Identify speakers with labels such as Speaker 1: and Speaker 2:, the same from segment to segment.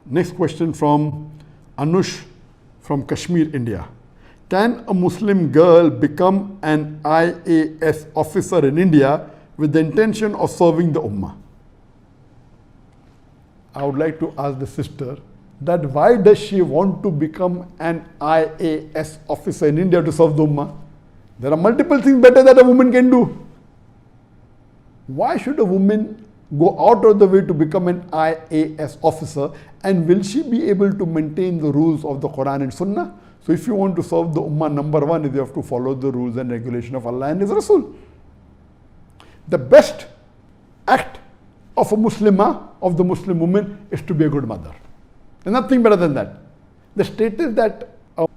Speaker 1: Next question from Anush from Kashmir, India. Can a Muslim girl become an IAS officer in India with the intention of serving the Ummah? I would like to ask the sister that why does she want to become an IAS officer in India to serve the Ummah? There are multiple things better that a woman can do. Why should a woman go out of the way to become an IAS officer, and will she be able to maintain the rules of the Quran and Sunnah? So if you want to serve the Ummah, number one is you have to follow the rules and regulation of Allah and His Rasul. The best act of a Muslimah, of the Muslim woman, is to be a good mother. There's nothing better than that. The status that a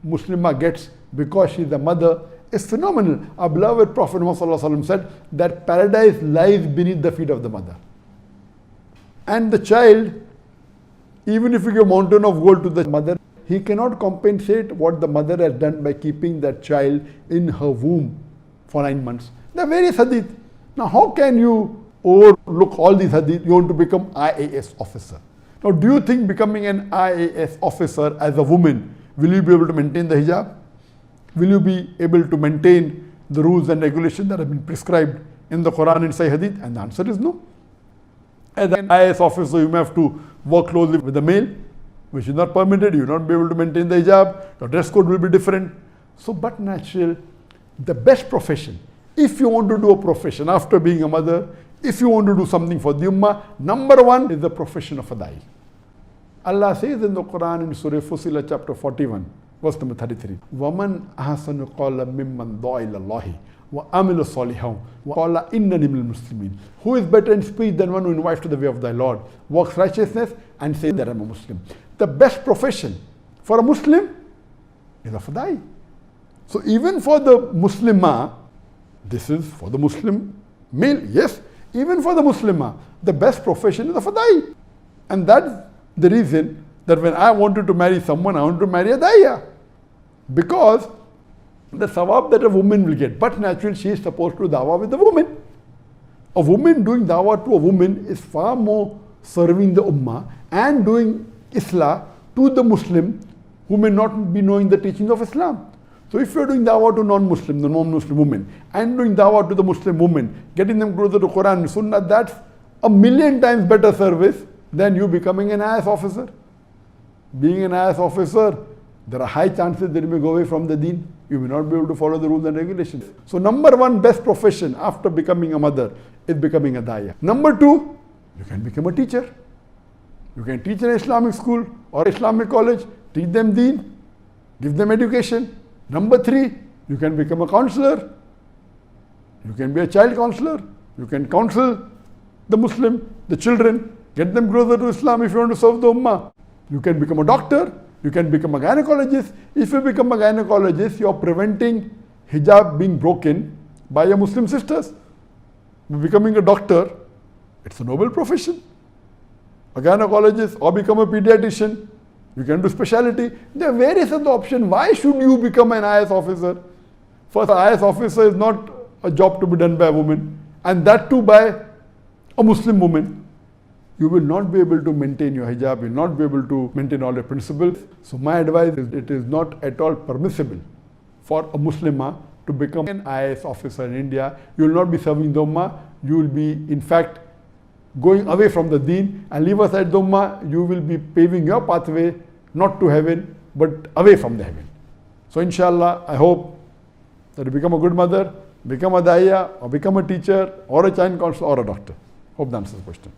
Speaker 1: Muslimah gets because she is a mother is phenomenal. Our beloved Prophet Muhammad said that paradise lies beneath the feet of the mother. And the child, even if you give a mountain of gold to the mother, he cannot compensate what the mother has done by keeping that child in her womb for 9 months. There are various hadith. Now how can you overlook all these hadith? You want to become IAS officer. Now do you think becoming an IAS officer as a woman, will you be able to maintain the hijab? Will you be able to maintain the rules and regulations that have been prescribed in the Quran and Sahih Hadith? And the answer is no. As an IAS officer, you may have to work closely with the male, which is not permitted. You will not be able to maintain the hijab. Your dress code will be different. So, but natural, the best profession, if you want to do a profession after being a mother, if you want to do something for the Ummah, number one is the profession of a da'i. Allah says in the Quran in Surah Fussilat chapter 41, verse number 33, وَمَنْ أَحْسَنُ قَالَ مِمَّنْ دَعَا إِلَى اللَّهِ وَعَمِلَ صَالِحًا وَقَالَ إِنَّنِي مِنَ الْمُسْلِمِينَ. Who is better in speech than one who invites to the way of thy Lord, works righteousness, and says that I am a Muslim? The best profession for a Muslim is of a da'i. So even for the Muslimah, this is for the Muslim male, yes, even for the Muslimah, the best profession is of a da'i. And that's the reason that when I wanted to marry someone, I wanted to marry a da'iya. Because the sawab that a woman will get, but naturally she is supposed to do dawah with the woman. A woman doing dawah to a woman is far more serving the Ummah and doing Islah to the Muslim who may not be knowing the teachings of Islam. So if you are doing dawah to non-Muslim, the non-Muslim woman, and doing dawah to the Muslim woman, getting them closer to Quran and Sunnah, that's 1,000,000 times better service than you becoming an IAS officer. Being an IAS officer, there are high chances that you may go away from the deen. You may not be able to follow the rules and regulations. So number one best profession after becoming a mother is becoming a da'iyah. Number two, you can become a teacher. You can teach in an Islamic school or Islamic college, teach them deen, give them education. Number three, you can become a counselor. You can be a child counselor. You can counsel the Muslim, the children, get them closer to Islam if you want to serve the Ummah. You can become a doctor. You can become a gynecologist. If you become a gynecologist, you are preventing hijab being broken by your Muslim sisters. Becoming a doctor, it's a noble profession. A gynecologist or become a pediatrician. You can do specialty. There are various other options. Why should you become an IAS officer? First, an IAS officer is not a job to be done by a woman, and that too by a Muslim woman. You will not be able to maintain your hijab, you will not be able to maintain all your principles. So my advice is it is not at all permissible for a Muslimah to become an IAS officer in India. You will not be serving the Ummah. You will be in fact going away from the deen, and leave aside the Ummah. You will be paving your pathway not to heaven but away from the heaven. So inshallah, I hope that you become a good mother, become a da'iya, or become a teacher, or a child counselor, or a doctor. Hope that answers the question.